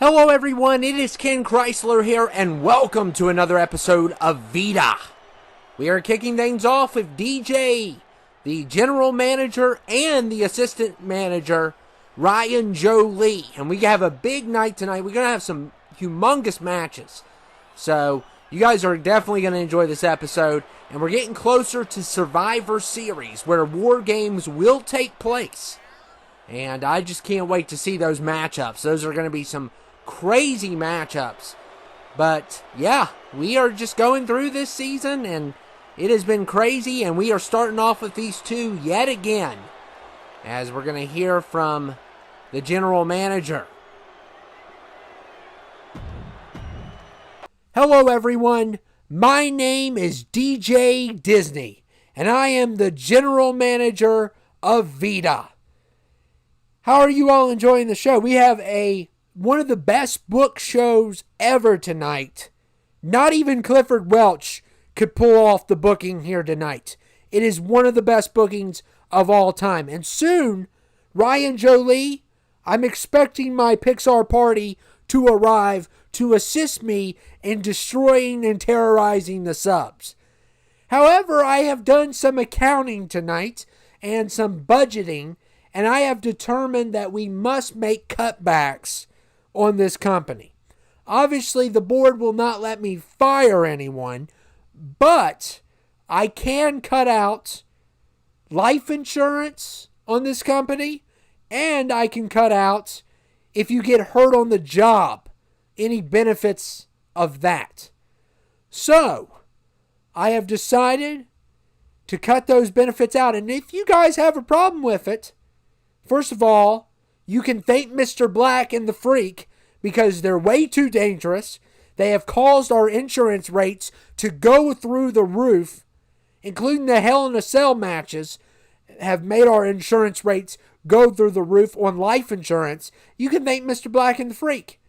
Hello everyone, it is Ken Chrysler here, and welcome to another episode of Vita. We are kicking things off with DJ, the general manager, and the assistant manager, Ryan Jolie. And we have a big night tonight. We're going to have some humongous matches. So, you guys are definitely going to enjoy this episode. And we're getting closer to Survivor Series, where War Games will take place. And I just can't wait to see those matchups. Those are going to be some crazy matchups. But yeah, we are just going through this season and it has been crazy, and we are starting off with these two yet again, as we're going to hear from the general manager. Hello everyone, my name is DJ Disney and I am the general manager of Vita. How are you all enjoying the show? We have one of the best book shows ever tonight. Not even Clifford Welch could pull off the booking here tonight. It is one of the best bookings of all time. And soon, Ryan Jolie, I'm expecting my Pixar party to arrive to assist me in destroying and terrorizing the subs. However, I have done some accounting tonight and some budgeting, and I have determined that we must make cutbacks on this company. Obviously, the board will not let me fire anyone, but I can cut out life insurance on this company, and I can cut out, if you get hurt on the job, any benefits of that. So, I have decided to cut those benefits out, and if you guys have a problem with it, first of all, you can thank Mr. Black and the Freak, because they're way too dangerous. They have caused our insurance rates to go through the roof, including the Hell in a Cell matches have made our insurance rates go through the roof on life insurance. You can thank Mr. Black and the Freak.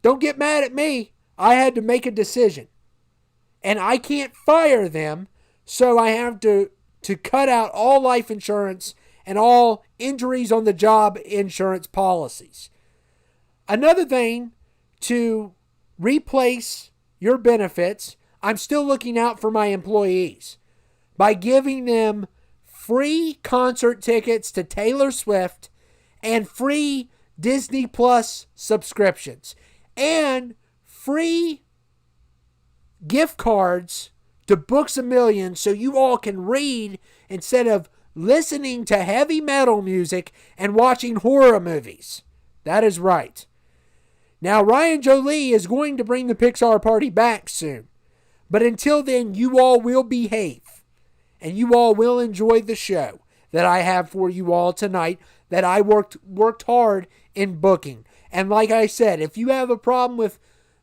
Don't get mad at me. I had to make a decision. And I can't fire them, so I have to cut out all life insurance and all injuries on the job insurance policies. Another thing, to replace your benefits, I'm still looking out for my employees by giving them free concert tickets to Taylor Swift and free Disney Plus subscriptions and free gift cards to Books A Million, so you all can read instead of listening to heavy metal music and watching horror movies. That is right. Now, Ryan Jolie is going to bring the Pixar party back soon. But until then, you all will behave. And you all will enjoy the show that I have for you all tonight, that I worked hard in booking. And like I said, if you have a problem with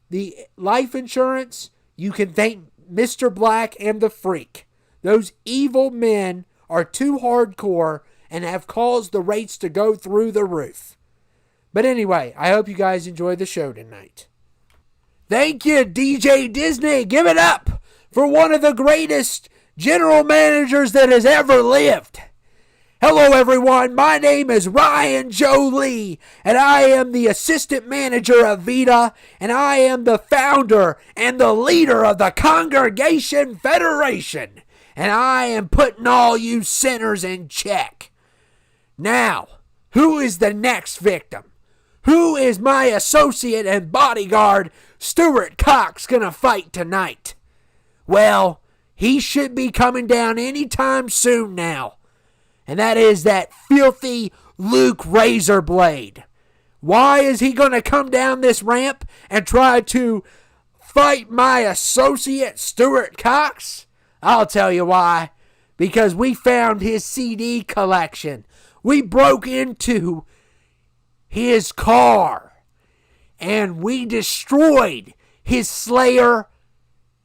the life insurance, you can thank Mr. Black and the Freak. Those evil men are too hardcore and have caused the rates to go through the roof. But anyway, I hope you guys enjoy the show tonight. Thank you, DJ Disney. Give it up for one of the greatest general managers that has ever lived. Hello, everyone. My name is Ryan Jolie, and I am the assistant manager of Vita, and I am the founder and the leader of the Congregation Federation, and I am putting all you sinners in check. Now, who is the next victim? Who is my associate and bodyguard, Stuart Cox, gonna fight tonight? Well, he should be coming down anytime soon now. And that is that filthy Luke Razorblade. Why is he gonna come down this ramp and try to fight my associate, Stuart Cox? I'll tell you why. Because we found his CD collection. We broke into his car, and we destroyed his Slayer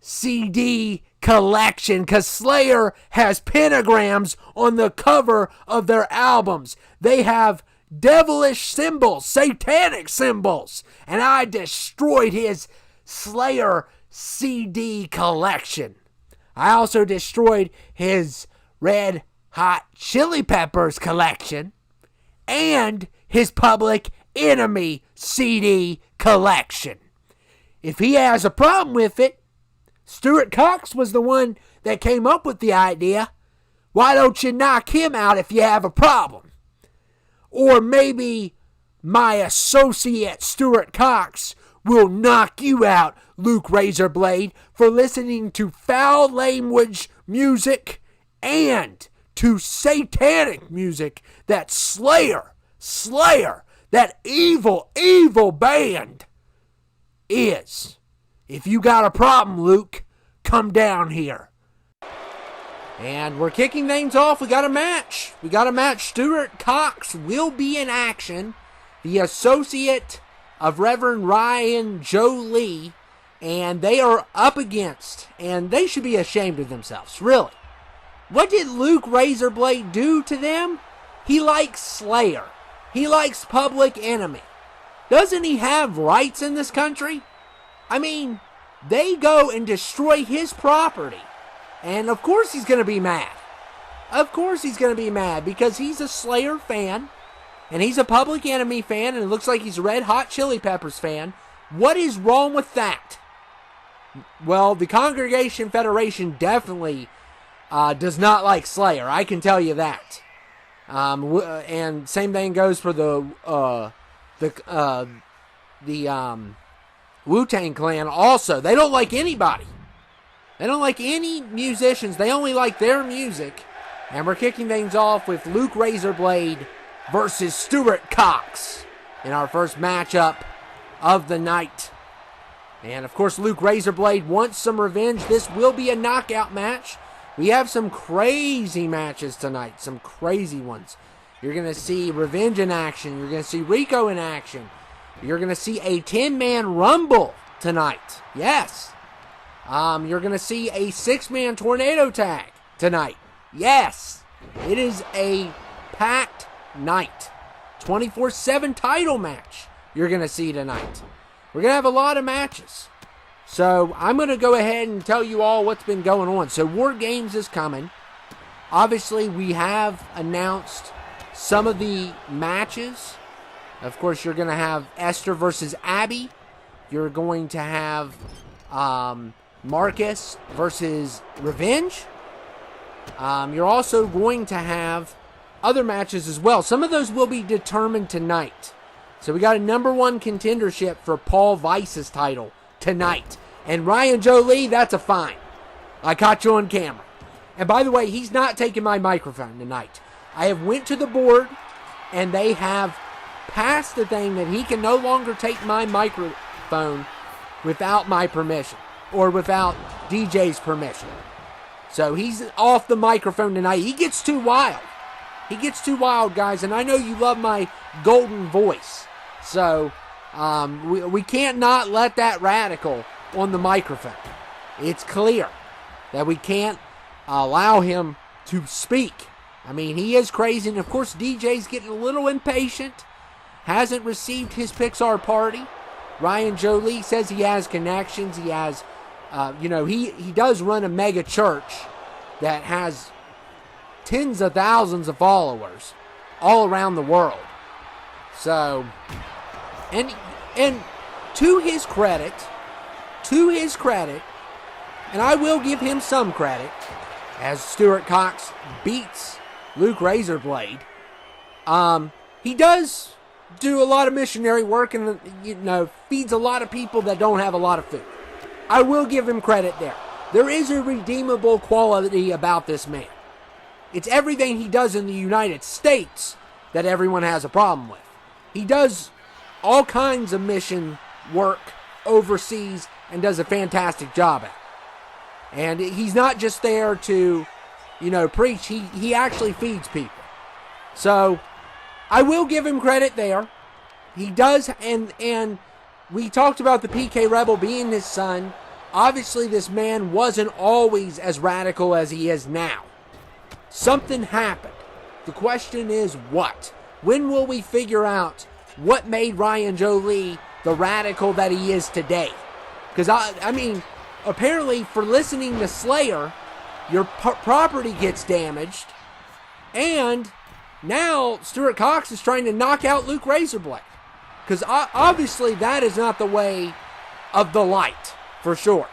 CD collection, because Slayer has pentagrams on the cover of their albums. They have devilish symbols, satanic symbols, and I destroyed his Slayer CD collection. I also destroyed his Red Hot Chili Peppers collection and his Public Enemy CD collection. If he has a problem with it, Stuart Cox was the one that came up with the idea. Why don't you knock him out if you have a problem? Or maybe my associate Stuart Cox will knock you out, Luke Razorblade, for listening to foul language music and to satanic music that Slayer, that evil band is. If you got a problem, Luke, come down here. And we're kicking things off. We got a match. Stuart Cox will be in action. The associate of Reverend Ryan Jolie. And they are up against, and they should be ashamed of themselves, really. What did Luke Razorblade do to them? He likes Slayer. He likes Public Enemy. Doesn't he have rights in this country? I mean, they go and destroy his property. And of course he's going to be mad. Of course he's going to be mad because he's a Slayer fan. And he's a Public Enemy fan. And it looks like he's a Red Hot Chili Peppers fan. What is wrong with that? Well, the Congregation Federation definitely does not like Slayer. I can tell you that. And same thing goes for the Wu-Tang Clan also. They don't like anybody. They don't like any musicians. They only like their music. And we're kicking things off with Luke Razorblade versus Stuart Cox in our first matchup of the night. And of course, Luke Razorblade wants some revenge. This will be a knockout match. We have some crazy matches tonight. Some crazy ones. You're going to see Revenge in action. You're going to see Reko in action. You're going to see a 10-man Rumble tonight. Yes. You're going to see a 6-man Tornado Tag tonight. Yes. It is a packed night. 24/7 title match you're going to see tonight. We're going to have a lot of matches. So I'm going to go ahead and tell you all what's been going on. So War Games is coming. Obviously, we have announced some of the matches. Of course, you're going to have Ester versus Abby. You're going to have Marcus versus Revenge. You're also going to have other matches as well. Some of those will be determined tonight. So we got a #1 contendership for Paul Vice's title tonight. And Ryan Jolie, that's a fine. I caught you on camera. And by the way, he's not taking my microphone tonight. I have went to the board, and they have passed the thing that he can no longer take my microphone without my permission. Or without DJ's permission. So he's off the microphone tonight. He gets too wild. He gets too wild, guys. And I know you love my golden voice. So we can't not let that radical on the microphone. It's clear that we can't allow him to speak. I mean, he is crazy. And, of course, DJ's getting a little impatient. Hasn't received his Pixar party. Ryan Jolie says he has connections. He has, he does run a mega church that has tens of thousands of followers all around the world. So, and to his credit, and I will give him some credit, as Stuart Cox beats Luke Razorblade, he does do a lot of missionary work and, feeds a lot of people that don't have a lot of food. I will give him credit there. There is a redeemable quality about this man. It's everything he does in the United States that everyone has a problem with. He does all kinds of mission work overseas and does a fantastic job at it. And he's not just there to, preach. He actually feeds people. So I will give him credit there. He does, and we talked about the PK Rebel being his son. Obviously, this man wasn't always as radical as he is now. Something happened. The question is what? When will we figure out what made Ryan Jolie the radical that he is today? Because, apparently for listening to Slayer, your property gets damaged, and now Stuart Cox is trying to knock out Luke Razorblade. Because obviously that is not the way of the light, for sure.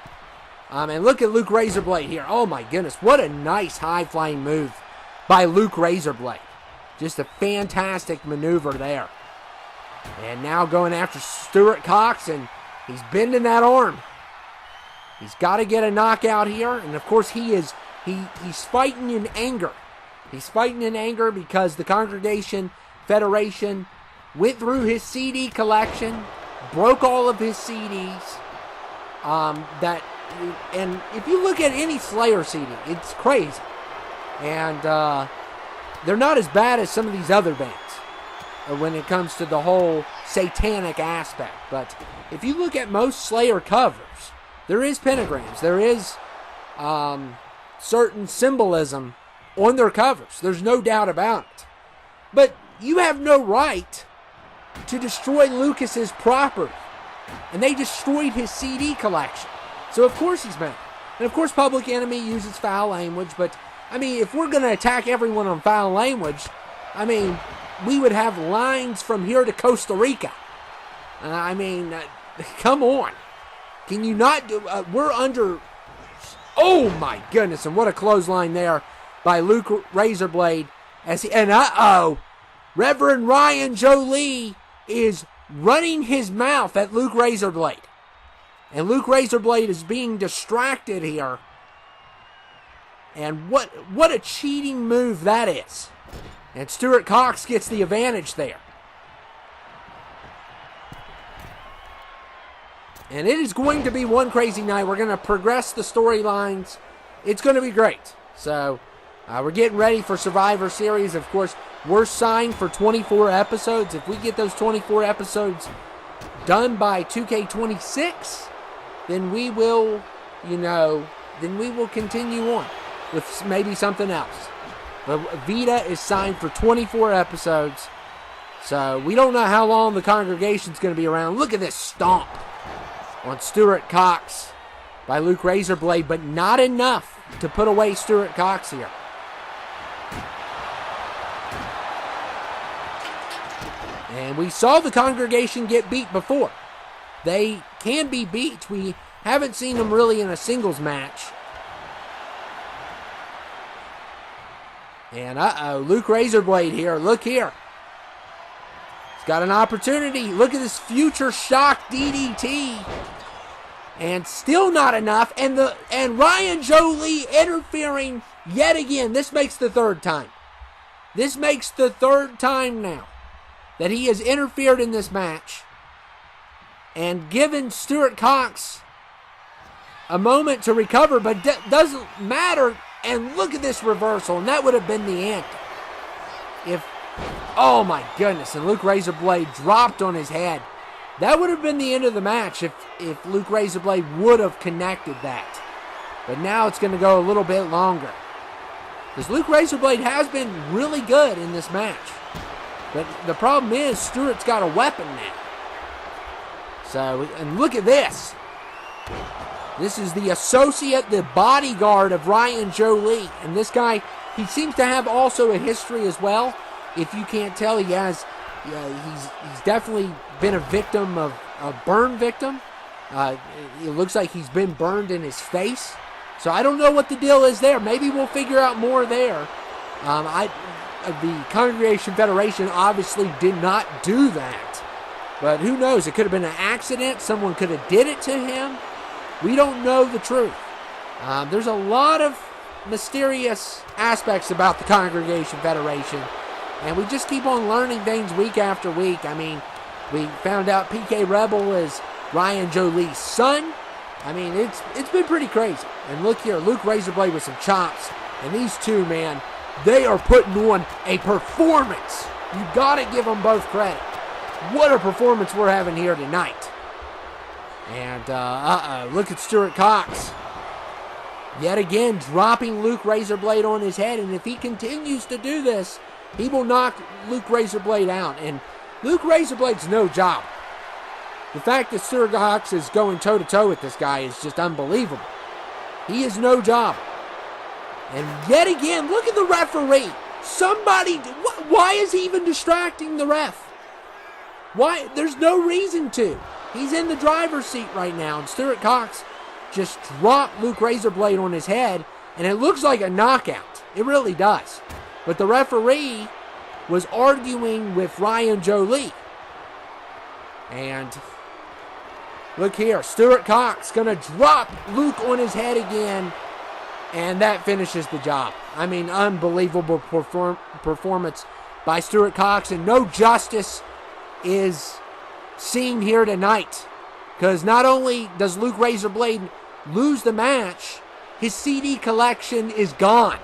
And look at Luke Razorblade here. Oh my goodness, what a nice high-flying move by Luke Razorblade. Just a fantastic maneuver there. And now going after Stuart Cox, and he's bending that arm. He's got to get a knockout here, and of course he's fighting in anger. He's fighting in anger because the Congregation Federation went through his CD collection, broke all of his CDs. And if you look at any Slayer CD, it's crazy. And they're not as bad as some of these other bands when it comes to the whole satanic aspect. But if you look at most Slayer covers, there is pentagrams. There is certain symbolism on their covers. There's no doubt about it. But you have no right to destroy Lucas's property. And they destroyed his CD collection. So of course he's mad. And of course Public Enemy uses foul language. But, I mean, if we're going to attack everyone on foul language, I mean, we would have lines from here to Costa Rica. Come on. Can you not do... we're under... Oh, my goodness. And what a clothesline there by Luke Razorblade. Reverend Ryan Jolie is running his mouth at Luke Razorblade. And Luke Razorblade is being distracted here. And what a cheating move that is. And Stuart Cox gets the advantage there. And it is going to be one crazy night. We're going to progress the storylines. It's going to be great. So, we're getting ready for Survivor Series. Of course, we're signed for 24 episodes. If we get those 24 episodes done by 2K26, then we will, continue on with maybe something else. But Vita is signed for 24 episodes. So, we don't know how long the Congregation's going to be around. Look at this stomp on Stuart Cox by Luke Razorblade, but not enough to put away Stuart Cox here. And we saw the Congregation get beat before. They can be beat. We haven't seen them really in a singles match. And Luke Razorblade here. Look here. He's got an opportunity. Look at this future shock DDT. And still not enough. And Ryan Jolie interfering yet again. This makes the third time. This makes the third time now that he has interfered in this match and given Stuart Cox a moment to recover, but doesn't matter. And look at this reversal, and that would have been the end. Oh my goodness, and Luke Razorblade dropped on his head. That would have been the end of the match if Luke Razorblade would have connected that. But now it's going to go a little bit longer. Because Luke Razorblade has been really good in this match. But the problem is, Stuart's got a weapon now. So, and look at this. This is the associate, the bodyguard of Ryan Jolie. And this guy, he seems to have also a history as well. If you can't tell, he has, he's definitely been a victim of a burn victim. It looks like he's been burned in his face. So I don't know what the deal is there. Maybe we'll figure out more there. The Congregation Federation obviously did not do that. But who knows? It could have been an accident. Someone could have did it to him. We don't know the truth. There's a lot of mysterious aspects about the Congregation Federation. And we just keep on learning things week after week. I mean, we found out PK Rebel is Ryan Jolie's son. I mean, it's been pretty crazy. And look here, Luke Razorblade with some chops. And these two, man, they are putting on a performance. You got to give them both credit. What a performance we're having here tonight. And, look at Stuart Cox. Yet again, dropping Luke Razorblade on his head. And if he continues to do this, he will knock Luke Razorblade out. And Luke Razorblade's no job. The fact that Stuart Cox is going toe-to-toe with this guy is just unbelievable. He is no job. And yet again, look at the referee. Why is he even distracting the ref? Why? There's no reason to. He's in the driver's seat right now, and Stuart Cox just dropped Luke Razorblade on his head, and it looks like a knockout. It really does. But the referee was arguing with Ryan Jolie. And look here, Stuart Cox going to drop Luke on his head again, and that finishes the job. I mean, unbelievable performance by Stuart Cox, and no justice is seen here tonight. Because not only does Luke Razorblade lose the match, his CD collection is gone.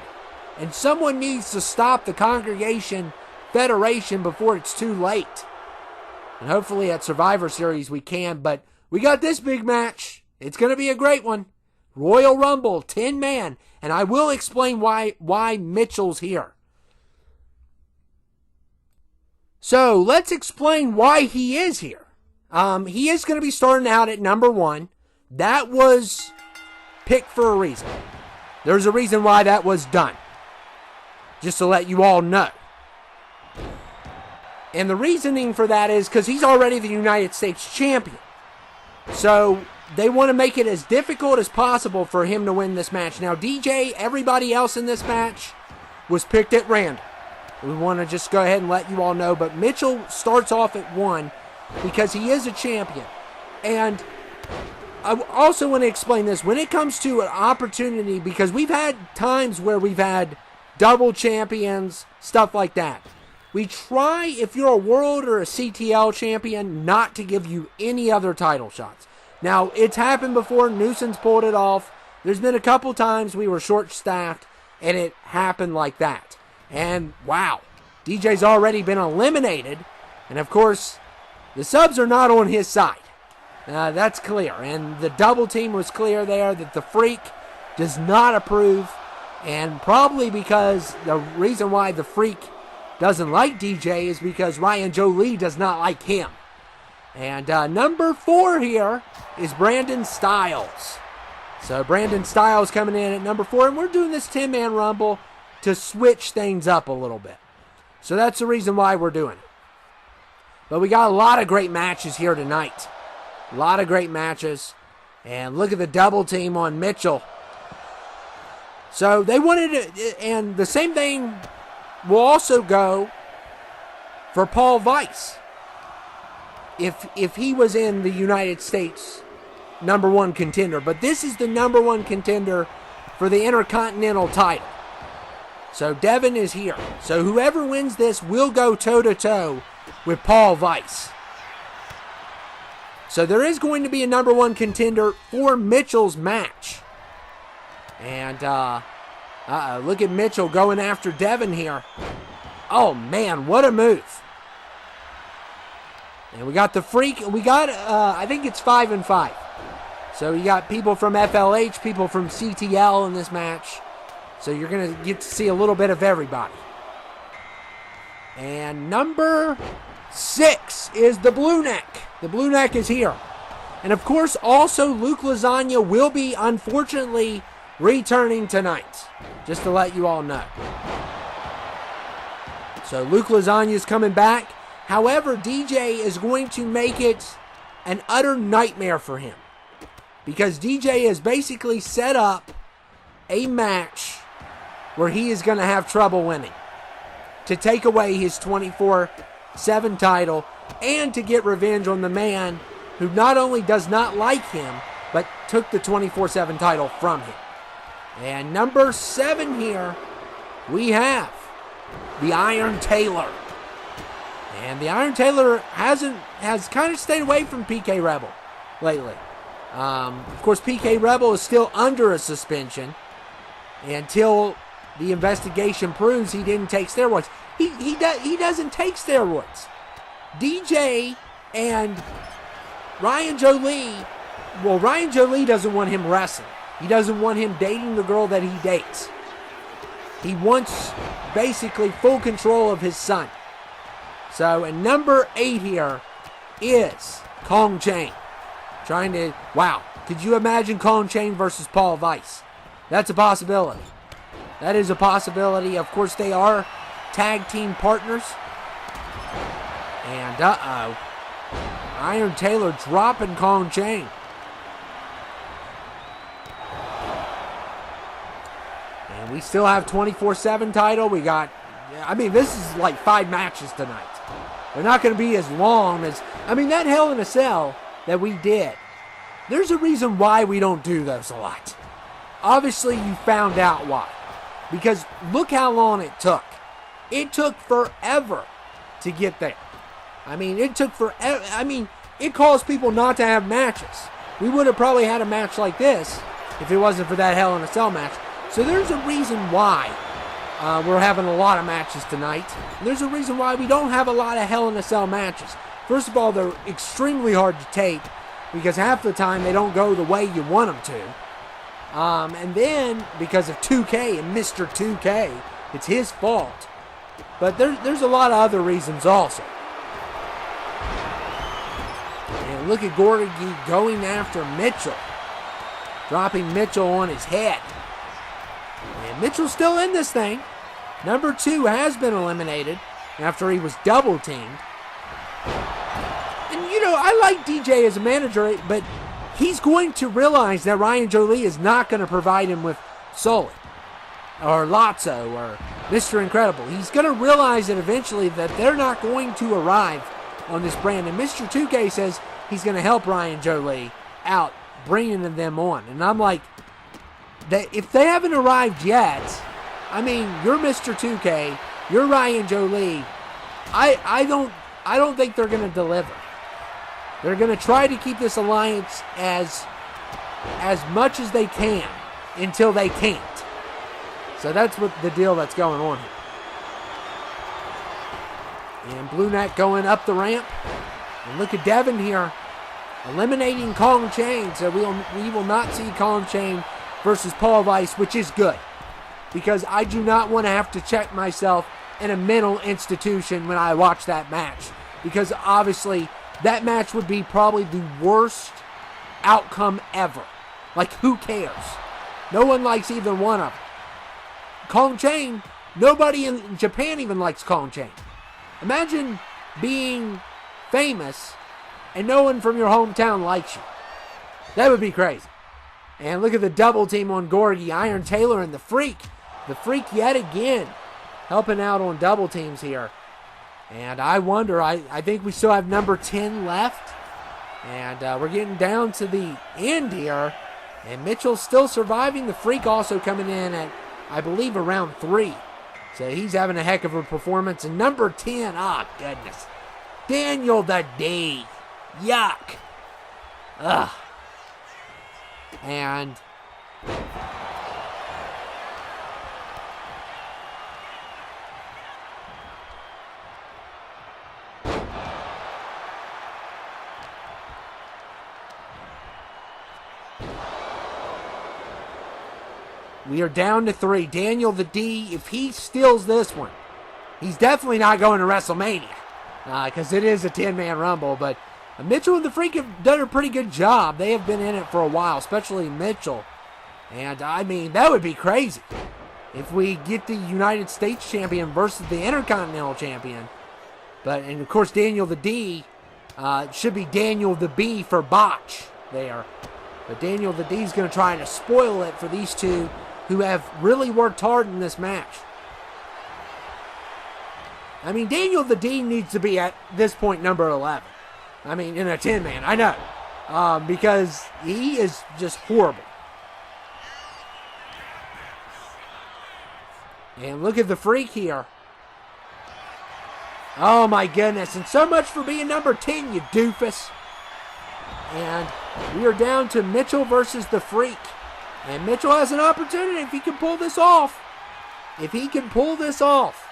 And someone needs to stop the Congregation Federation before it's too late. And hopefully at Survivor Series we can, but we got this big match. It's going to be a great one. Royal Rumble, 10-man. And I will explain why Mitchell's here. So let's explain why he is here. He is going to be starting out at number 1. That was picked for a reason. There's a reason why that was done. Just to let you all know. And the reasoning for that is because he's already the United States champion. So they want to make it as difficult as possible for him to win this match. Now, DJ, everybody else in this match was picked at random. We want to just go ahead and let you all know. But Mitchell starts off at 1 because he is a champion. And I also want to explain this. When it comes to an opportunity, because we've had times where we've had double champions, stuff like that. We try, if you're a world or a CTL champion, not to give you any other title shots. Now, it's happened before. Newson's pulled it off. There's been a couple times we were short-staffed, and it happened like that. And, wow, DJ's already been eliminated. And, of course, the subs are not on his side. That's clear. And the double team was clear there that the Freak does not approve. And probably because the reason why the Freak doesn't like DJ is because Ryan Jolie does not like him. And number 4 here is Brandon Styles. So Brandon Styles coming in at number 4. And we're doing this 10-man Rumble to switch things up a little bit. So that's the reason why we're doing it. But we got a lot of great matches here tonight. A lot of great matches. And look at the double team on Mitchell. So they wanted to, and the same thing will also go for Paul Weiss. If he was in the United States number 1 contender. But this is the number 1 contender for the Intercontinental title. So Devin is here. So whoever wins this will go toe-to-toe with Paul Weiss. So there is going to be a number 1 contender for Mitchell's match. And, look at Mitchell going after Devin here. Oh, man, what a move. And we got the Freak. We got, I think it's 5 and 5. So you got people from FLH, people from CTL in this match. So you're going to get to see a little bit of everybody. And number 6 is the Blue Neck. The Blue Neck is here. And, of course, also Luke Lasagna will be, unfortunately, returning tonight, just to let you all know. So Luke Lasagna is coming back. However, DJ is going to make it an utter nightmare for him, because DJ has basically set up a match where he is going to have trouble winning to take away his 24/7 title and to get revenge on the man who not only does not like him, but took the 24/7 title from him. And number 7 here, we have the Iron Taylor. And the Iron Taylor has kind of stayed away from PK Rebel lately. Of course, PK Rebel is still under a suspension until the investigation proves he didn't take steroids. He doesn't take steroids. DJ and Ryan Jolie, well, Ryan Jolie doesn't want him wrestling. He doesn't want him dating the girl that he dates. He wants basically full control of his son. So, and number 8 here is Kong Chain. Trying to, wow, could you imagine Kong Chain versus Paul Weiss? That's a possibility. That is a possibility. Of course, they are tag team partners. And, Iron Taylor dropping Kong Chain. And we still have 24/7 title. We got, I mean, this is like 5 matches tonight. They're not going to be as long as, I mean, that Hell in a Cell that we did, there's a reason why we don't do those a lot. Obviously, you found out why. Because look how long it took. It took forever to get there. I mean, it took forever. I mean, it caused people not to have matches. We would have probably had a match like this if it wasn't for that Hell in a Cell match. So there's a reason why we're having a lot of matches tonight. And there's a reason why we don't have a lot of Hell in a Cell matches. First of all, they're extremely hard to tape because half the time they don't go the way you want them to. And then because of 2K and Mr. 2K, it's his fault. But there's a lot of other reasons also. And look at Gorgie going after Mitchell. Dropping Mitchell on his head. And Mitchell's still in this thing. Number 2 has been eliminated after he was double teamed. And you know, I like DJ as a manager, but he's going to realize that Ryan Jolie is not going to provide him with Sully or Lotso or Mr. Incredible. He's going to realize that eventually that they're not going to arrive on this brand. And Mr. 2K says he's going to help Ryan Jolie out, bringing them on. And I'm like, if they haven't arrived yet, I mean, you're Mr. 2K, you're Ryan Jolie. I don't think they're going to deliver. They're going to try to keep this alliance as much as they can until they can't. So that's what the deal that's going on here. And Blue Knight going up the ramp. And look at Devin here eliminating Kong Chain. So we will not see Kong Chain versus Paul Weiss, which is good. Because I do not want to have to check myself in a mental institution when I watch that match. Because obviously that match would be probably the worst outcome ever. Like, who cares? No one likes either one of them. Kong Chain, nobody in Japan even likes Kong Chain. Imagine being famous and no one from your hometown likes you. That would be crazy. And look at the double team on Gorgie, Iron Taylor, and the Freak. The Freak yet again helping out on double teams here. And I wonder, I think we still have number 10 left. And we're getting down to the end here. And Mitchell's still surviving. The Freak also coming in at, I believe, around 3. So he's having a heck of a performance. And number 10, goodness. Daniel the D. Yuck. Ugh. And we are down to 3. Daniel the D, if he steals this one, he's definitely not going to WrestleMania. Because it is a 10-man Rumble. But Mitchell and the Freak have done a pretty good job. They have been in it for a while, especially Mitchell. And, I mean, that would be crazy if we get the United States champion versus the Intercontinental champion. And of course, Daniel the D should be Daniel the B for botch there. But Daniel the D is going to try to spoil it for these two who have really worked hard in this match. I mean, Daniel the D needs to be at this point number 11. I mean, in a 10-man, I know. Because he is just horrible. And look at the Freak here. Oh my goodness. And so much for being number 10, you doofus. And we are down to Mitchell versus the Freak. And Mitchell has an opportunity if he can pull this off. If he can pull this off,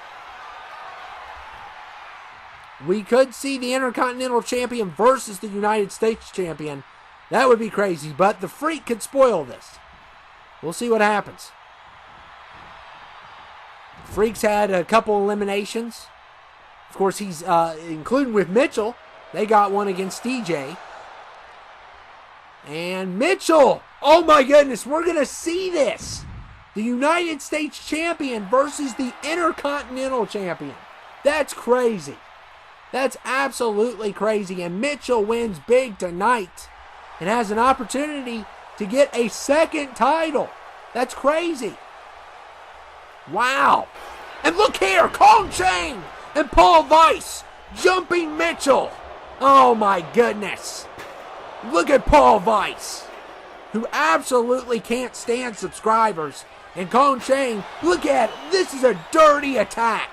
we could see the Intercontinental Champion versus the United States Champion. That would be crazy, but the Freak could spoil this. We'll see what happens. Freak's had a couple eliminations. Of course, he's including with Mitchell. They got one against DJ. And Mitchell, oh my goodness, we're going to see this. The United States Champion versus the Intercontinental Champion. That's crazy. That's absolutely crazy. And Mitchell wins big tonight and has an opportunity to get a second title. That's crazy. Wow. And look here, Kong Chang and Paul Weiss jumping Mitchell. Oh my goodness. Look at Paul Weiss, who absolutely can't stand subscribers. And Kong Chang, look at it. This is a dirty attack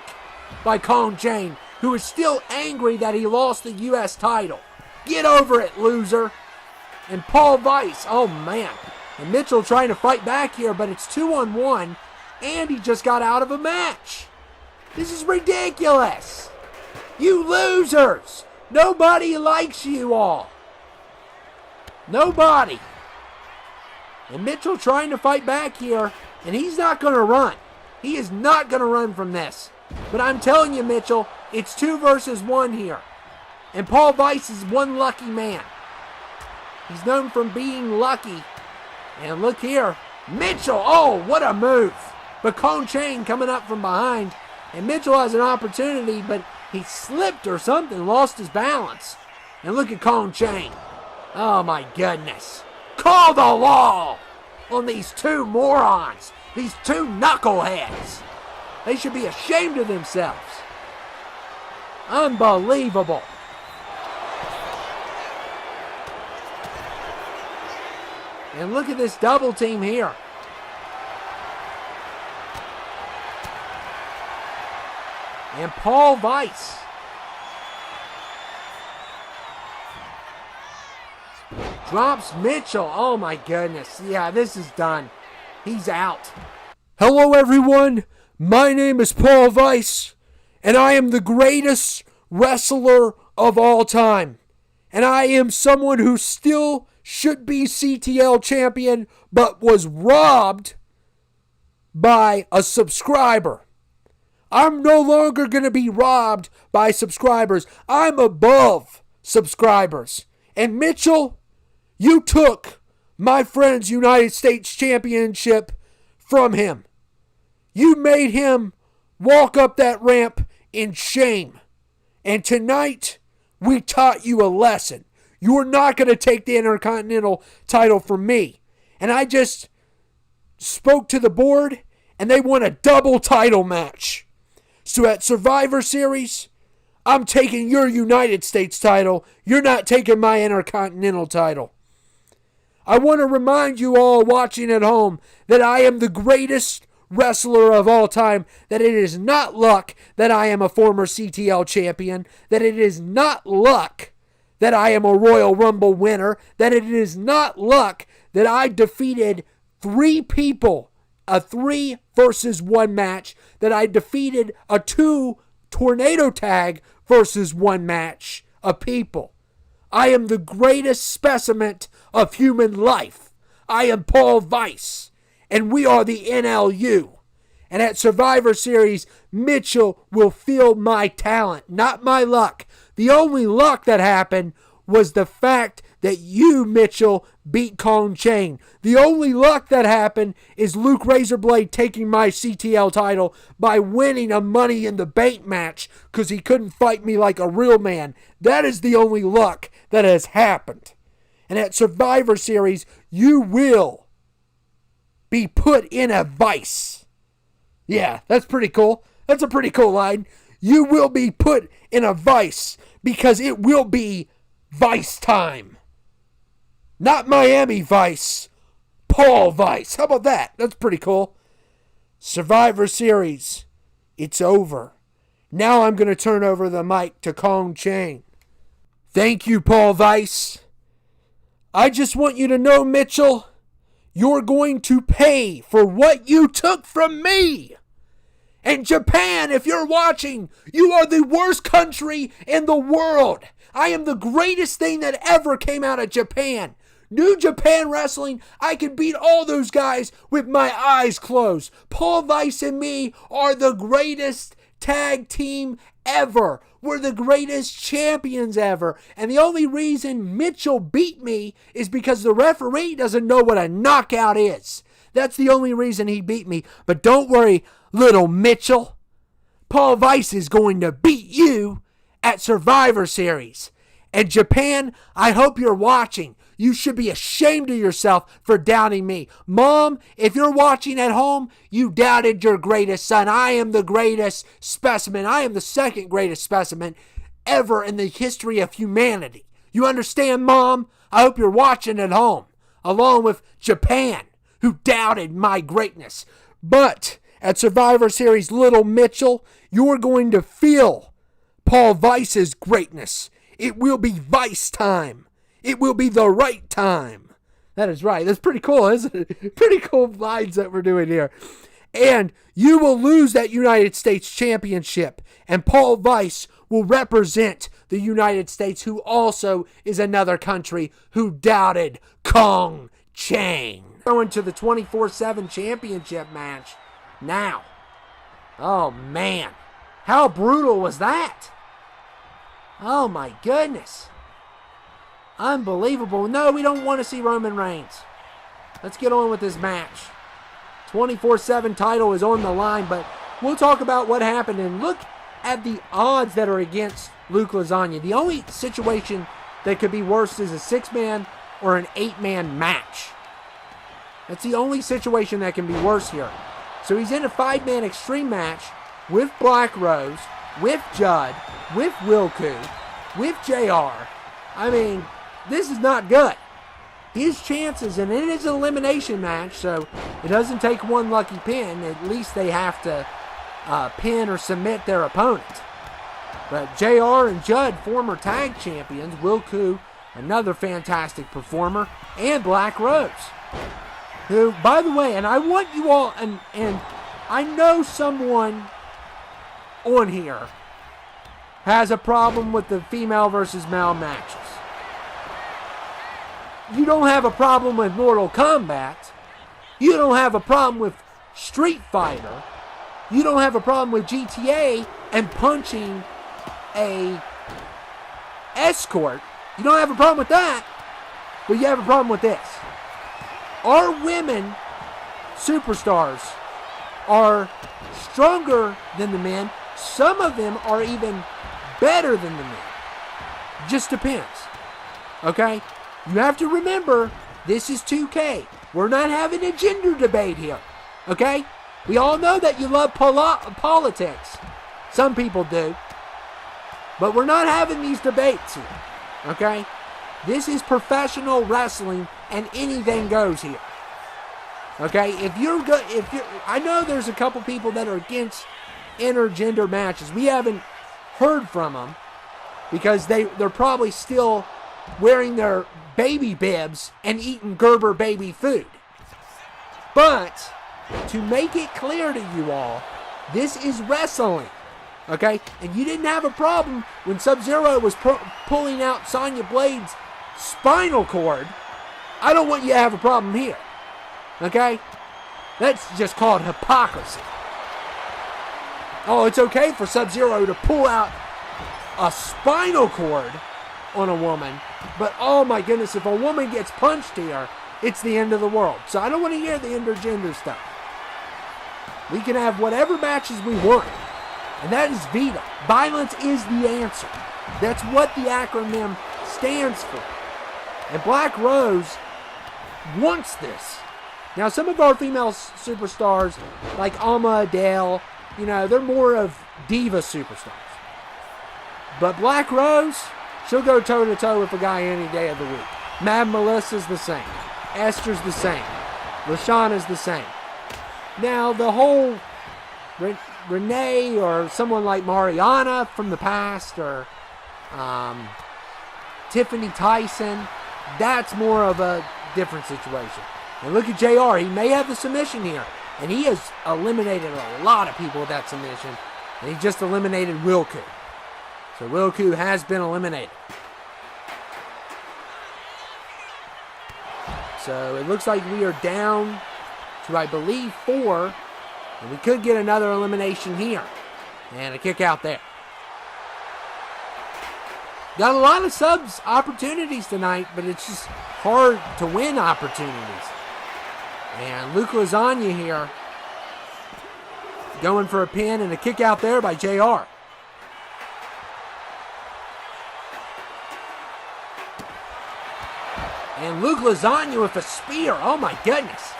by Kong Chang, who is still angry that he lost the U.S. title. Get over it, loser. And Paul Weiss, oh man. And Mitchell trying to fight back here, but it's 2-on-1, and he just got out of a match. This is ridiculous. You losers. Nobody likes you all. Nobody. And Mitchell trying to fight back here, and he's not going to run. He is not going to run from this. But I'm telling you, Mitchell, it's 2 versus 1 here. And Paul Weiss is one lucky man. He's known for being lucky. And look here. Mitchell, oh, what a move. But Kong Chang coming up from behind. And Mitchell has an opportunity, but he slipped or something, lost his balance. And look at Kong Chang. Oh, my goodness. Call the law on these 2 morons. These 2 knuckleheads. They should be ashamed of themselves. Unbelievable. And look at this double team here. And Paul Weiss drops Mitchell. Oh my goodness. Yeah, this is done. He's out. Hello everyone. My name is Paul Weiss, and I am the greatest wrestler of all time. And I am someone who still should be CTL champion, but was robbed by a subscriber. I'm no longer going to be robbed by subscribers. I'm above subscribers. And Mitchell, you took my friend's United States Championship from him. You made him walk up that ramp in shame. And tonight, we taught you a lesson. You're not going to take the Intercontinental title from me. And I just spoke to the board, and they want a double title match. So at Survivor Series, I'm taking your United States title. You're not taking my Intercontinental title. I want to remind you all watching at home that I am the greatest wrestler of all time, that it is not luck that I am a former CTL champion, that it is not luck that I am a Royal Rumble winner, that it is not luck that I defeated 3 people, a 3 versus 1 match, that I defeated a 2 tornado tag versus 1 match of people. I am the greatest specimen of human life. I am Paul Weiss, and we are the NLU. And at Survivor Series, Mitchell will feel my talent, not my luck. The only luck that happened was the fact that you, Mitchell, beat Kong Chang. The only luck that happened is Luke Razorblade taking my CTL title by winning a Money in the Bank match because he couldn't fight me like a real man. That is the only luck that has happened. And at Survivor Series, you will be put in a vice. Yeah, that's pretty cool. That's a pretty cool line. You will be put in a vice because it will be Vice time. Not Miami Vice. Paul Weiss. How about that? That's pretty cool. Survivor Series. It's over. Now I'm going to turn over the mic to Kong Chang. Thank you, Paul Weiss. I just want you to know, Mitchell, you're going to pay for what you took from me. And Japan, if you're watching, you are the worst country in the world. I am the greatest thing that ever came out of Japan. New Japan Wrestling, I can beat all those guys with my eyes closed. Paul Weiss and me are the greatest tag team ever. We're the greatest champions ever. And the only reason Mitchell beat me is because the referee doesn't know what a knockout is. That's the only reason he beat me. But don't worry, little Mitchell. Paul Weiss is going to beat you at Survivor Series. And Japan, I hope you're watching. You should be ashamed of yourself for doubting me. Mom, if you're watching at home, you doubted your greatest son. I am the greatest specimen. I am the second greatest specimen ever in the history of humanity. You understand, Mom? I hope you're watching at home, along with Japan, who doubted my greatness. But at Survivor Series, little Mitchell, you're going to feel Paul Weiss's greatness. It will be Weiss time. It will be the right time. That is right. That's pretty cool, isn't it? Pretty cool lines that we're doing here. And you will lose that United States Championship. And Paul Weiss will represent the United States, who also is another country who doubted Kong Chang. Going to the 24/7 championship match now. Oh, man. How brutal was that? Oh, my goodness. Unbelievable. No, we don't want to see Roman Reigns. Let's get on with this match. 24/7 title is on the line, but we'll talk about what happened and look at the odds that are against Luke Lasagna. The only situation that could be worse is a 6-man or an 8-man match. That's the only situation that can be worse here. So he's in a 5-man extreme match with Black Rose, with Judd, with Wilku, with JR. I mean, this is not good. His chances, and it is an elimination match, so it doesn't take one lucky pin. At least they have to pin or submit their opponent. But JR and Judd, former tag champions, Wilku, another fantastic performer, and Black Rose, who, by the way, and I want you all, and I know someone on here has a problem with the female versus male matches. You don't have a problem with Mortal Kombat. You don't have a problem with Street Fighter. You don't have a problem with GTA and punching a escort. You don't have a problem with that, but you have a problem with this. Our women superstars are stronger than the men. Some of them are even better than the men. Just depends. Okay? You have to remember, this is 2K. We're not having a gender debate here. Okay? We all know that you love politics. Some people do. But we're not having these debates here. Okay? This is professional wrestling and anything goes here. Okay? I know there's a couple people that are against intergender matches. We haven't heard from them because they're probably still wearing their baby bibs and eating Gerber baby food. But to make it clear to you all, this is wrestling. Okay? And you didn't have a problem when Sub-Zero was pulling out Sonya Blade's spinal cord. I don't want you to have a problem here. Okay? That's just called hypocrisy. Oh, it's okay for Sub-Zero to pull out a spinal cord on a woman, but oh my goodness, if a woman gets punched here, it's the end of the world. So I don't want to hear the intergender stuff. We can have whatever matches we want, and that is Vita. Violence is the answer. That's what the acronym stands for. And Black Rose wants this. Now, some of our female superstars, like Alma Adele, they're more of diva superstars. But Black Rose, she'll go toe-to-toe with a guy any day of the week. Mad Melissa's the same. Ester's the same. Lashana's the same. Now, the whole Renee or someone like Mariana from the past or Tiffany Tyson, that's more of a different situation. And look at JR. He may have the submission here. And he has eliminated a lot of people with that submission. And he just eliminated Wilku. So Wilku has been eliminated. So it looks like we are down to, I believe, 4. And we could get another elimination here. And a kick out there. Got a lot of subs opportunities tonight, but it's just hard to win opportunities. And Luke Lasagna here going for a pin and a kick out there by JR. And Luke Lasagna with a spear. Oh my goodness.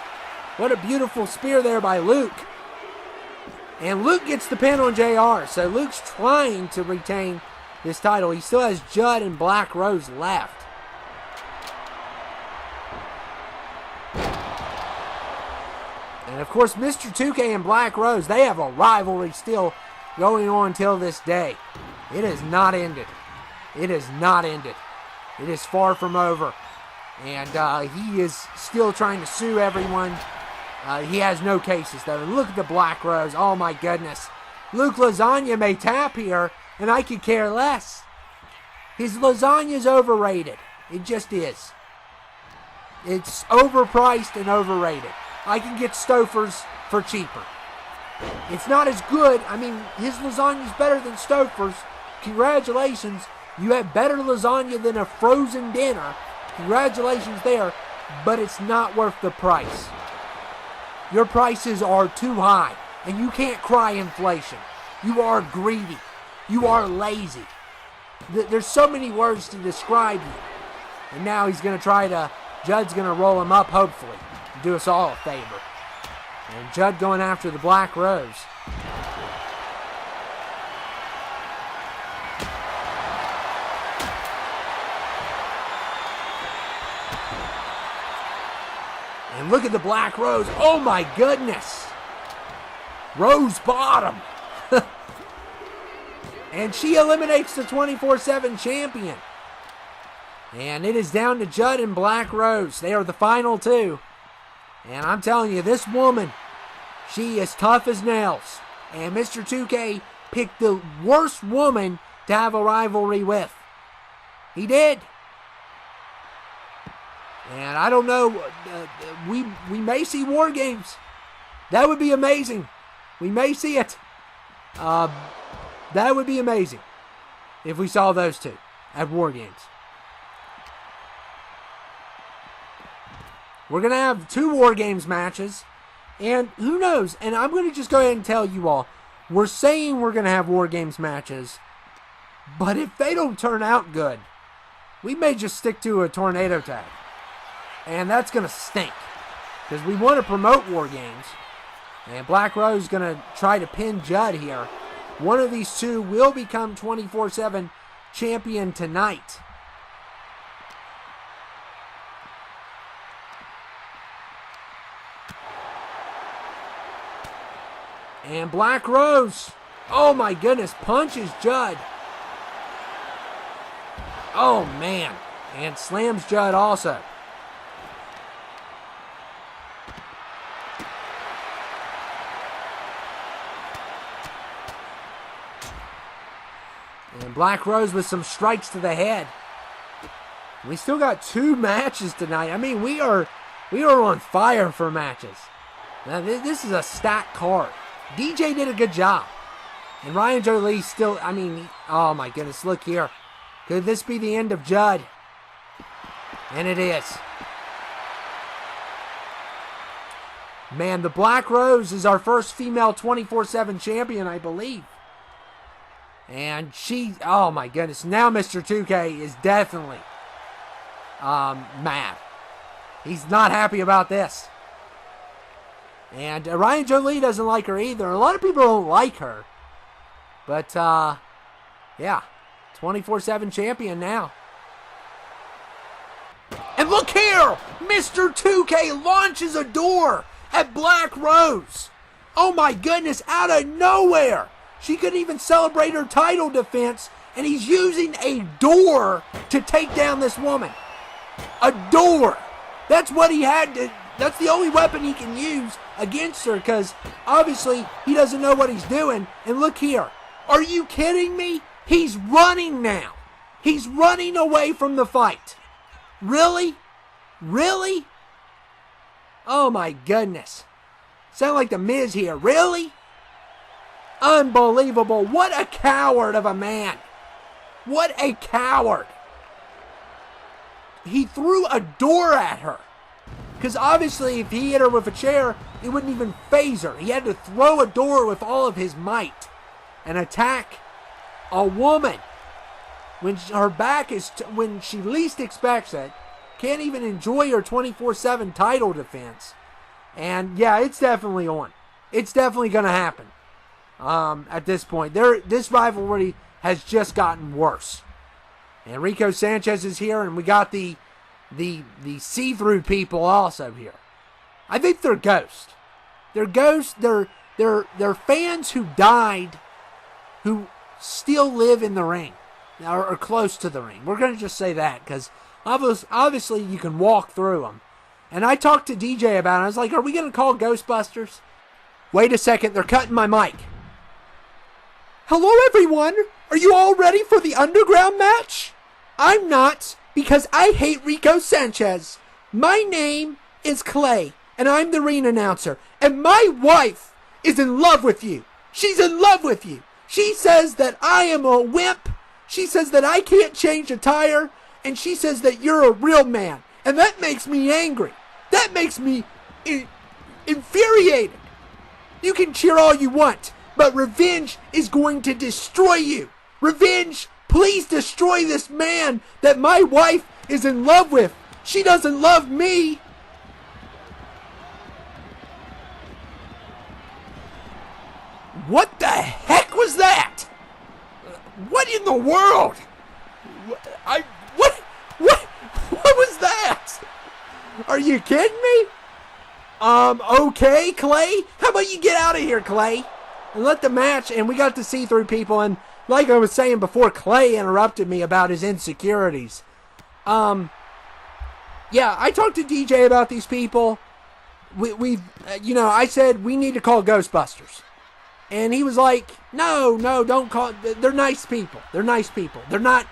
What a beautiful spear there by Luke. And Luke gets the pin on JR. So Luke's trying to retain this title. He still has Judd and Black Rose left. And of course, Mr. 2K and Black Rose, they have a rivalry still going on till this day. It has not ended. It has not ended. It is far from over. And he is still trying to sue everyone. He has no cases, though. And look at the Black Rose. Oh, my goodness. Luke Lasagna may tap here, and I could care less. His lasagna's overrated. It just is. It's overpriced and overrated. I can get Stouffer's for cheaper. It's not as good. I mean, his lasagna's better than Stouffer's. Congratulations. You have better lasagna than a frozen dinner. Congratulations there. But it's not worth the price. Your prices are too high. And you can't cry inflation. You are greedy. You are lazy. There's so many words to describe you. And now he's going to try to, Judd's going to roll him up, hopefully. Do us all a favor. And Judd going after the Black Rose. And look at the Black Rose. Oh my goodness. Rose bottom. And she eliminates the 24/7 champion. And it is down to Judd and Black Rose. They are the final two. And I'm telling you, this woman, she is tough as nails. And Mr. 2K picked the worst woman to have a rivalry with. He did. And I don't know, we may see War Games. That would be amazing. We may see it. That would be amazing if we saw those two at War Games. We're going to have 2 War Games matches. And who knows? And I'm going to just go ahead and tell you all. We're saying we're going to have War Games matches. But if they don't turn out good, we may just stick to a tornado tag. And that's going to stink. Because we want to promote War Games. And Black Rose is going to try to pin Judd here. One of these two will become 24/7 champion tonight. And Black Rose, oh my goodness, punches Judd. Oh man, and slams Judd also. And Black Rose with some strikes to the head. We still got 2 matches tonight. I mean, we are on fire for matches. Now, this is a stacked card. DJ did a good job. And Ryan Jolie still, I mean, oh my goodness, look here. Could this be the end of Judd? And it is. Man, the Black Rose is our first female 24/7 champion, I believe. And she, oh my goodness, now Mr. 2K is definitely mad. He's not happy about this. And Ryan Jolie doesn't like her either. A lot of people don't like her. But, yeah, 24/7 champion now. And look here! Mr. 2K launches a door at Black Rose. Oh my goodness, out of nowhere! She couldn't even celebrate her title defense, and he's using a door to take down this woman. A door! That's what he had to... That's the only weapon he can use against her, because obviously he doesn't know what he's doing. And look here. Are you kidding me? He's running now. He's running away from the fight. Really? Really? Oh my goodness. Sound like the Miz here. Really? Unbelievable. What a coward of a man. What a coward. He threw a door at her. Because obviously if he hit her with a chair, it wouldn't even faze her. He had to throw a door with all of his might and attack a woman when her back is, when she least expects it, can't even enjoy her 24/7 title defense. And yeah, it's definitely on. It's definitely going to happen. At this point, this rivalry has just gotten worse. And Reko Sanchez is here, and we got the see-through people also here. I think they're ghosts. They're ghosts. They're fans who died, who still live in the ring, or close to the ring. We're going to just say that, because obviously you can walk through them. And I talked to DJ about it. I was like, are we going to call Ghostbusters? Wait a second, they're cutting my mic. Hello, everyone. Are you all ready for the underground match? I'm not, because I hate Reko Sanchez. My name is Clay, and I'm the ring announcer. And my wife is in love with you. She's in love with you. She says that I am a wimp. She says that I can't change a tire. And she says that you're a real man. And that makes me angry. That makes me infuriated. You can cheer all you want, but revenge is going to destroy you. Revenge, please destroy this man that my wife is in love with. She doesn't love me. What the heck was that? What in the world? What was that? Are you kidding me? Okay, Clay. How about you get out of here, Clay? And let the match, and we got to see through people, and like I was saying before, Clay interrupted me about his insecurities. Yeah, I talked to DJ about these people. I said we need to call Ghostbusters. And he was like, no, don't call, they're nice people. They're nice people. They're not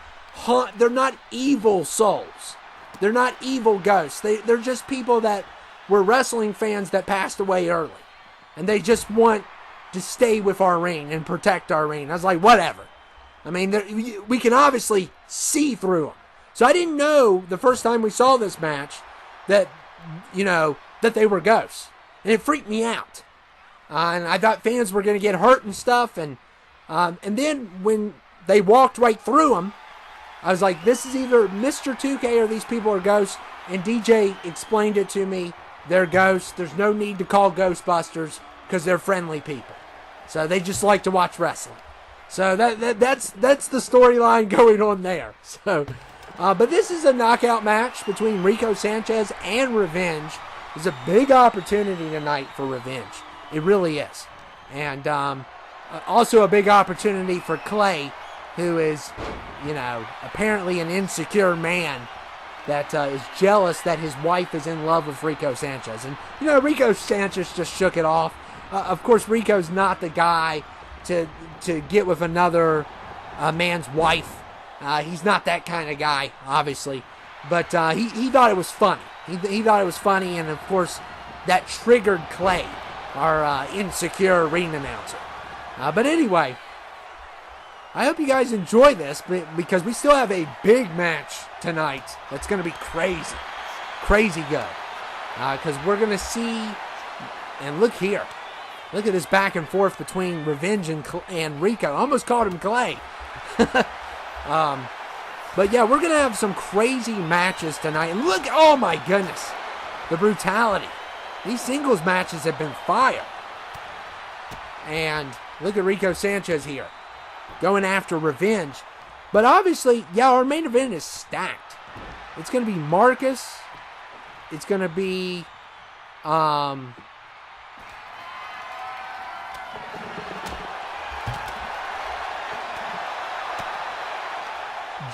evil souls. They're not evil ghosts. They're just people that were wrestling fans that passed away early. And they just want to stay with our ring and protect our ring. I was like, whatever. I mean, we can obviously see through them. So I didn't know the first time we saw this match that they were ghosts. And it freaked me out. And I thought fans were going to get hurt and stuff. And then when they walked right through them, I was like, this is either Mr. 2K or these people are ghosts. And DJ explained it to me. They're ghosts. There's no need to call Ghostbusters because they're friendly people. So they just like to watch wrestling. So that's the storyline going on there. So, but this is a knockout match between Reko Sanchez and Revenge. It's a big opportunity tonight for Revenge. It really is. And also a big opportunity for Clay, who is, apparently an insecure man that is jealous that his wife is in love with Reko Sanchez. And, Reko Sanchez just shook it off. Of course, Rico's not the guy to get with another man's wife. He's not that kind of guy, obviously. But he thought it was funny. He thought it was funny, and, of course, that triggered Clay, our insecure ring announcer. But anyway, I hope you guys enjoy this, because we still have a big match tonight that's going to be crazy. Crazy good. Because we're going to see, and look here. Look at this back and forth between Revenge and Reko. I almost called him Clay. But yeah, we're going to have some crazy matches tonight. And look, oh my goodness, the brutality. These singles matches have been fire. And look at Reko Sanchez here, going after Revenge. But obviously, yeah, our main event is stacked. It's going to be Marcus. It's going to be,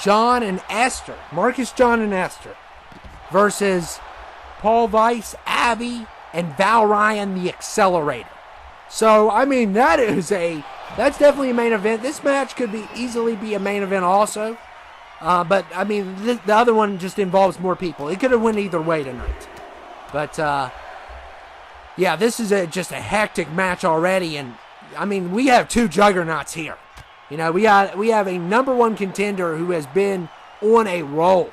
John and Ester. Marcus, John, and Ester versus Paul Weiss, Abby, and Val Ryan, the Accelerator. So, I mean, that's definitely a main event. This match could easily be a main event also. But, I mean, the other one just involves more people. It could have went either way tonight. But, yeah, this is just a hectic match already. And, I mean, we have two juggernauts here. We have a number one contender who has been on a roll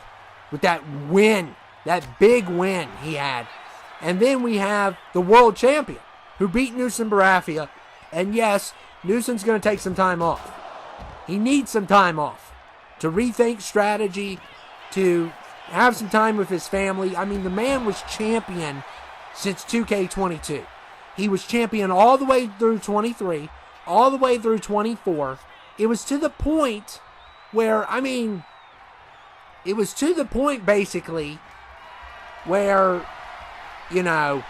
with that win, that big win he had. And then we have the world champion who beat Newsom Barafia. And yes, Newsom's going to take some time off. He needs some time off to rethink strategy, to have some time with his family. I mean, the man was champion since 2K22. He was champion all the way through 23, all the way through 24. It was to the point where, I mean, it was to the point basically where, you know,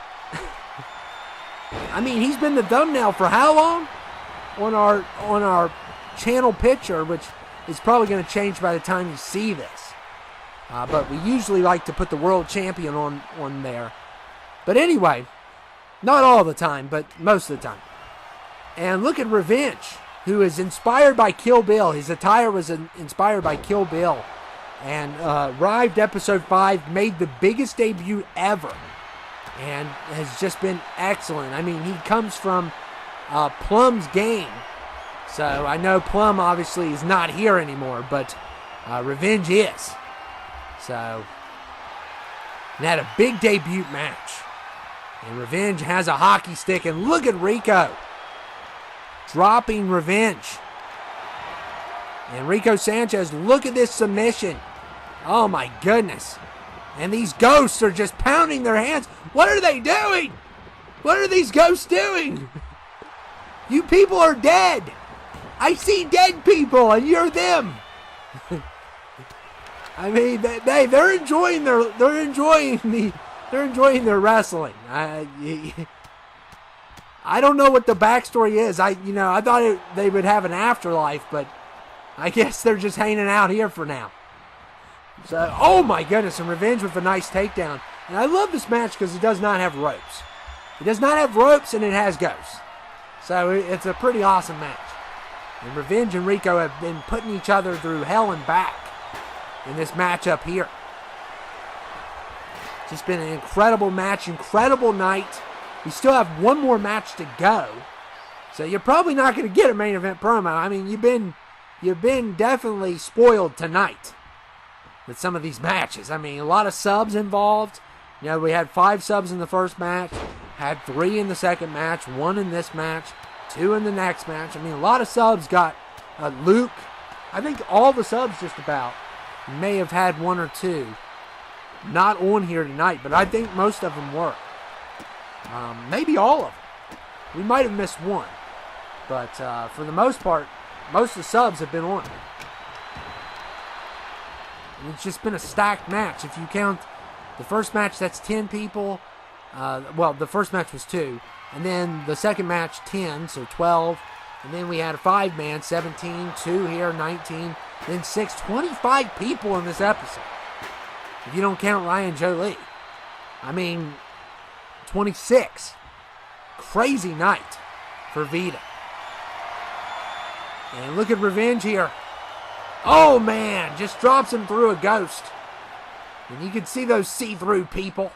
I mean, he's been the thumbnail for how long on our channel picture, which is probably going to change by the time you see this. But we usually like to put the world champion on there. But anyway, not all the time, but most of the time. And look at Revenge, who is inspired by Kill Bill. His attire was inspired by Kill Bill. And arrived episode 5, made the biggest debut ever. And has just been excellent. I mean, he comes from Plum's game. So I know Plum obviously is not here anymore, but Revenge is. So, and had a big debut match. And Revenge has a hockey stick, and look at Reko dropping Revenge. And Reko Sanchez, look at this submission. Oh my goodness. And these ghosts are just pounding their hands. What are they doing? What are these ghosts doing? You people are dead. I see dead people, and you're them. I mean, they're enjoying their wrestling. I don't know what the backstory is. I thought they would have an afterlife, but I guess they're just hanging out here for now. So, oh my goodness, and Revenge with a nice takedown. And I love this match because it does not have ropes. It does not have ropes, and it has ghosts. So it's a pretty awesome match. And Revenge and Reko have been putting each other through hell and back in this matchup here. Just been an incredible match, incredible night. We still have one more match to go. So you're probably not going to get a main event promo. I mean, you've been definitely spoiled tonight with some of these matches. I mean, a lot of subs involved. You know, we had 5 subs in the first match, had 3 in the second match, 1 in this match, 2 in the next match. I mean, a lot of subs got Luke. I think all the subs just about may have had 1 or 2 not on here tonight, but I think most of them were. Maybe all of them. We might have missed 1. But for the most part, most of the subs have been on. And it's just been a stacked match. If you count the first match, that's 10 people. Well, the first match was 2. And then the second match, 10, so 12. And then we had a 5-man, 17, 2 here, 19, then 6, 25 people in this episode. If you don't count Ryan Jolie. I mean, 26. Crazy night for Vita. And look at Revenge here. Oh man, just drops him through a ghost. And you can see those see-through people.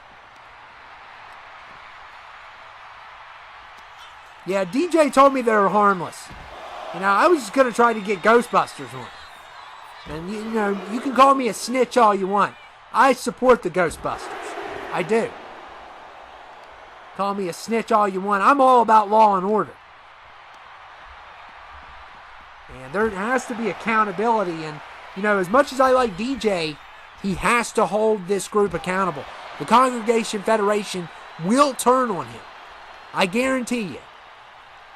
Yeah, DJ told me they were harmless. You know, I was just going to try to get Ghostbusters on. And, you know, you can call me a snitch all you want. I support the Ghostbusters. I do. Call me a snitch all you want. I'm all about law and order. And there has to be accountability. And, you know, as much as I like DJ, he has to hold this group accountable. The Congregation Federation will turn on him. I guarantee you.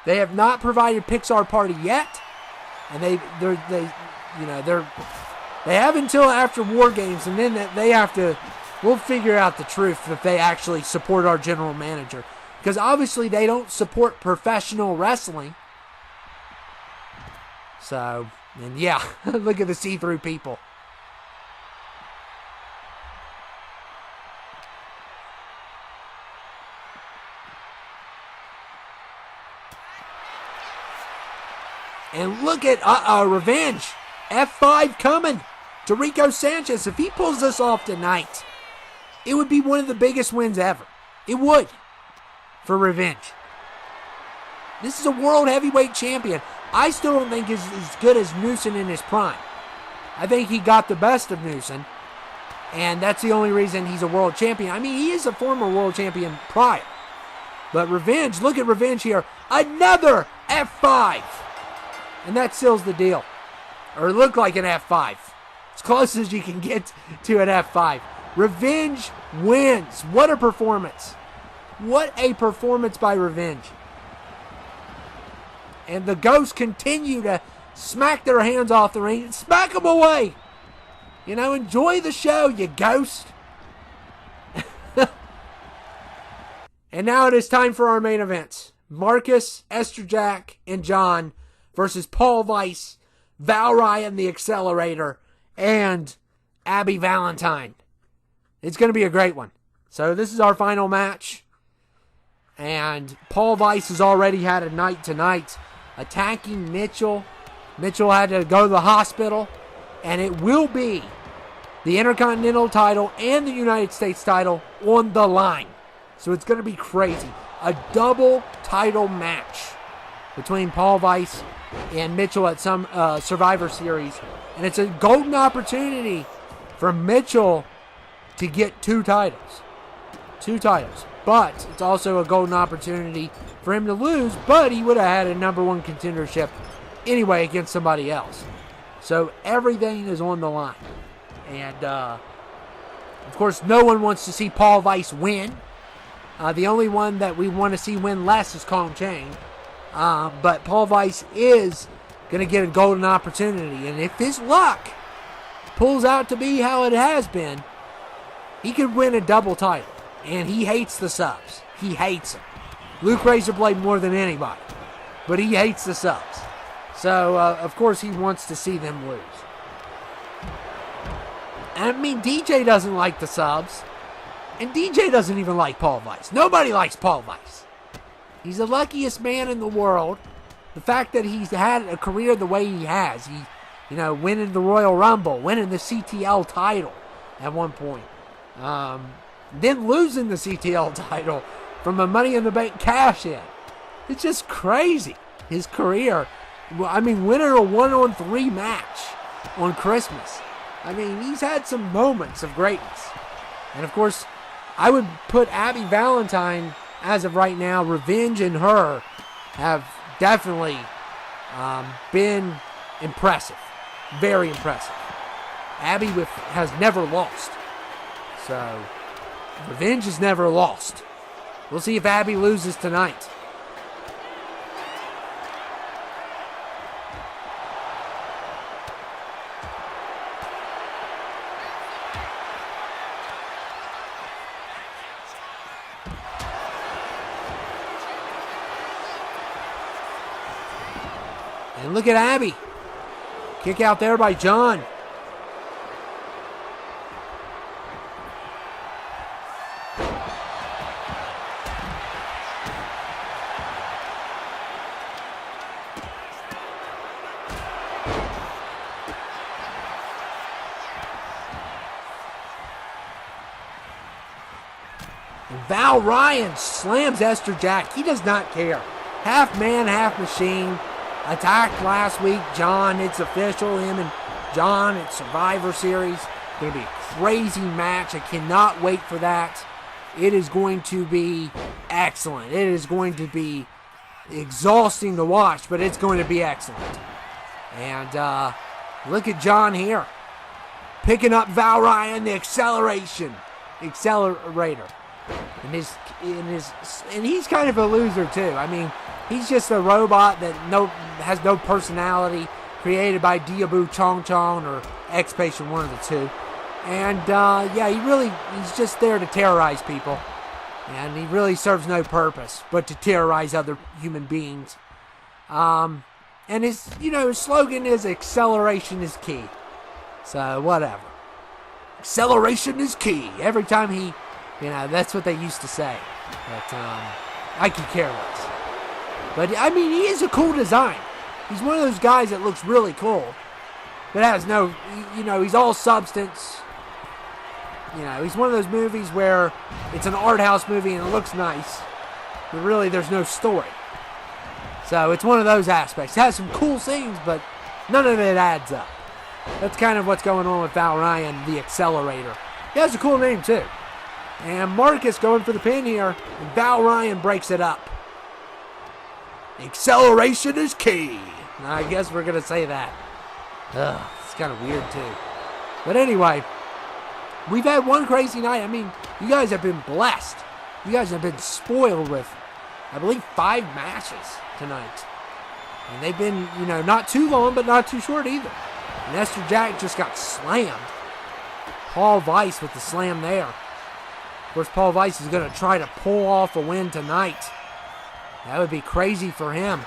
They have not provided Pixar Party yet, and they have until after War Games, and then they have to. We'll figure out the truth if they actually support our general manager, because obviously they don't support professional wrestling. So, and yeah, look at the see-through people. And look at Revenge. F5 coming to Reko Sanchez. If he pulls this off tonight, it would be one of the biggest wins ever. It would. For Revenge. This is a world heavyweight champion. I still don't think he's as good as Newson in his prime. I think he got the best of Newson. And that's the only reason he's a world champion. I mean, he is a former world champion prior. But Revenge, look at Revenge here. Another F5. And that seals the deal. Or it looked like an F5. As close as you can get to an F5. Revenge wins. What a performance. What a performance by Revenge. And the Ghosts continue to smack their hands off the ring. Smack them away. You know, enjoy the show, you Ghost. And now it is time for our main events. Marcus, Ester Jack, and John versus Paul Weiss, Val Ryan, the Accelerator, and Abby Valentine. It's going to be a great one. So this is our final match. And Paul Weiss has already had a night tonight attacking Mitchell. Mitchell had to go to the hospital. And it will be the Intercontinental title and the United States title on the line. So it's going to be crazy. A double title match between Paul Weiss and Mitchell at some Survivor Series. And it's a golden opportunity for Mitchell to get 2 titles. 2 titles. But it's also a golden opportunity for him to lose, but he would have had a number 1 contendership anyway against somebody else. So everything is on the line. And, of course, no one wants to see Paul Weiss win. The only one that we want to see win less is Kong Chang. But Paul Weiss is going to get a golden opportunity. And if his luck pulls out to be how it has been, he could win a double title. And he hates the subs. He hates them. Luke Razorblade more than anybody. But he hates the subs. So, of course, he wants to see them lose. I mean, DJ doesn't like the subs. And DJ doesn't even like Paul Weiss. Nobody likes Paul Weiss. He's the luckiest man in the world. The fact that he's had a career the way he has. He, winning the Royal Rumble, winning the CTL title at one point. Then losing the CTL title from a Money in the Bank cash-in. It's just crazy. His career. I mean, winning a 1-on-3 match on Christmas. I mean, he's had some moments of greatness. And, of course, I would put Abby Valentine, as of right now, Revenge and her have definitely been impressive. Very impressive. Abby has never lost. So, Revenge has never lost. We'll see if Abby loses tonight. And look at Abby. Kick out there by John. And Val Ryan slams Ester Jack. He does not care. Half man, half machine. Attacked last week, John. It's official. Him and John at Survivor Series. Going to be a crazy match. I cannot wait for that. It is going to be excellent. It is going to be exhausting to watch, but it's going to be excellent. And look at John here. Picking up Val Ryan, the accelerator. And he's kind of a loser too. I mean, he's just a robot that has no personality, created by Diabu Chong Chong or X-Patient, one of the two. And he's just there to terrorize people. And he really serves no purpose but to terrorize other human beings. And his slogan is acceleration is key. So whatever. Acceleration is key. Every time he, that's what they used to say. But I could care less. But, I mean, he is a cool design. He's one of those guys that looks really cool. But has no, he's all substance. He's one of those movies where it's an art house movie and it looks nice. But really, there's no story. So, it's one of those aspects. It has some cool scenes, but none of it adds up. That's kind of what's going on with Val Ryan, the Accelerator. He has a cool name, too. And Marcus going for the pin here. And Val Ryan breaks it up. Acceleration is key. I guess we're going to say that. Ugh, it's kind of weird, too. But anyway, we've had one crazy night. I mean, you guys have been blessed. You guys have been spoiled with, I believe, 5 matches tonight. And they've been, not too long, but not too short either. And Ester Jack just got slammed. Paul Weiss with the slam there. Of course, Paul Weiss is going to try to pull off a win tonight. That would be crazy for him.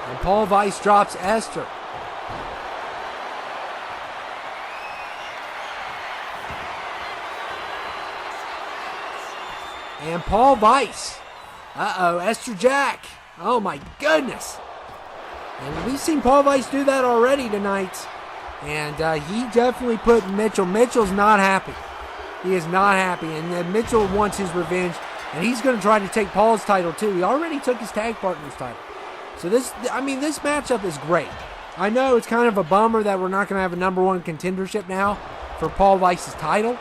And Paul Weiss drops Ester. And Paul Weiss. Ester Jack. Oh my goodness. And we've seen Paul Weiss do that already tonight. And he definitely put Mitchell. Mitchell's not happy. He is not happy. And Mitchell wants his revenge. And he's going to try to take Paul's title too. He already took his tag partner's title. So this matchup is great. I know it's kind of a bummer that we're not going to have a number 1 contendership now for Paul Weiss's title.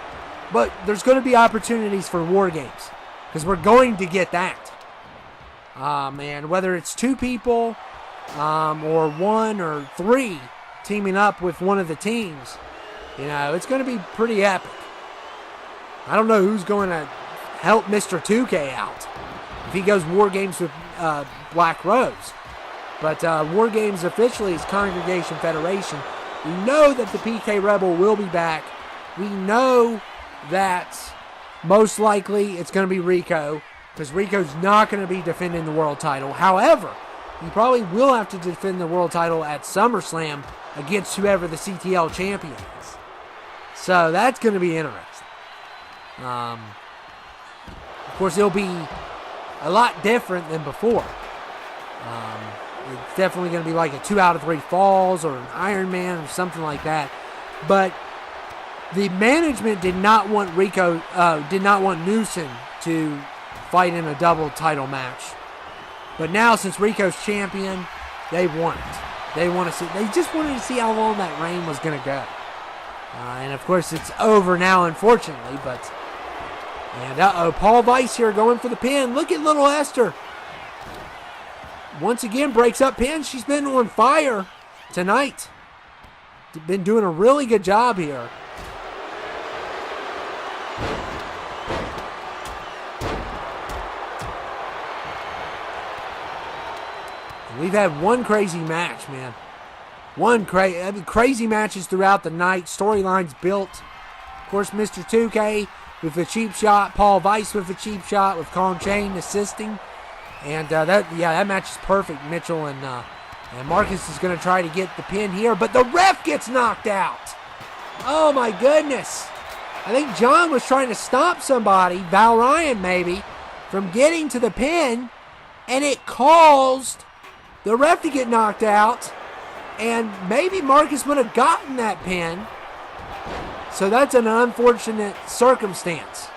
But there's going to be opportunities for War Games. Because we're going to get that. Man, whether it's 2 people or 1 or 3 teaming up with one of the teams, it's going to be pretty epic. I don't know who's going to help Mr. 2K out if he goes War Games with Black Rose. But War Games officially is Congregation Federation. We know that the PK Rebel will be back. We know that most likely it's going to be Reko, because Reko's not going to be defending the world title. However, he probably will have to defend the world title at SummerSlam against whoever the CTL champion is. So that's going to be interesting. Of course, it'll be a lot different than before. It's definitely going to be like a 2 out of 3 falls or an Iron Man or something like that. But the management did not want Newsom to fight in a double title match. But now, since Reko's champion, they want it. They just wanted to see how long that reign was going to go. And of course, it's over now, unfortunately. And Paul Weiss here going for the pin. Look at little Ester. Once again, breaks up pins. She's been on fire tonight. Been doing a really good job here. We've had one crazy match, man. Crazy matches throughout the night. Storylines built. Of course, Mr. 2K with a cheap shot. Paul Weiss with a cheap shot with Kong Chain assisting. And that match is perfect. Mitchell and Marcus is going to try to get the pin here. But the ref gets knocked out. Oh, my goodness. I think John was trying to stop somebody, Val Ryan maybe, from getting to the pin. And it caused the ref to get knocked out, and maybe Marcus would have gotten that pin. So that's an unfortunate circumstance.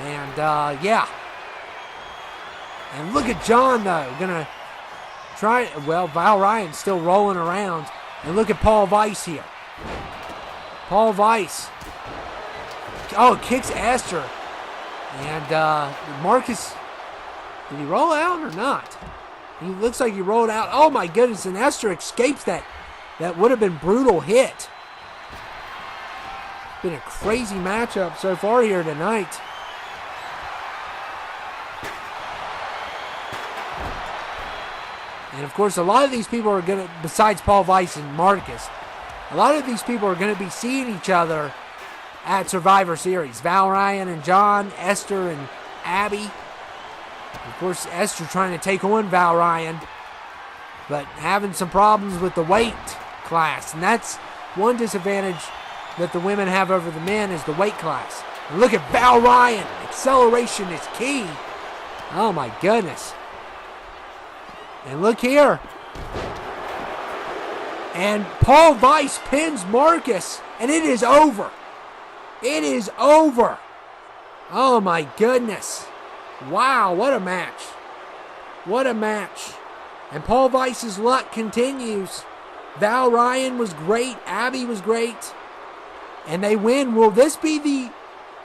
And, And look at John, though. Gonna try, Val Ryan's still rolling around. And look at Paul Weiss here. Paul Weiss. Oh, kicks Ester. And Marcus, did he roll out or not? He looks like he rolled out. Oh my goodness, and Ester escapes that. That would have been brutal hit. It's been a crazy matchup so far here tonight. And of course, a lot of these people are going to, besides Paul Weiss and Marcus, a lot of these people are going to be seeing each other at Survivor Series. Val Ryan and John, Ester and Abby. Of course, Ester trying to take on Val Ryan, but having some problems with the weight class. And that's one disadvantage that the women have over the men is the weight class. And look at Val Ryan. Acceleration is key. Oh my goodness. And look here. And Paul Weiss pins Marcus. And it is over. It is over. Oh my goodness. Wow, what a match. What a match. And Paul Weiss's luck continues. Val Ryan was great. Abby was great. And they win. Will this be the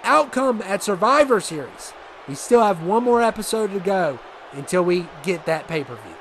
outcome at Survivor Series. We still have one more episode to go until we get that pay-per-view.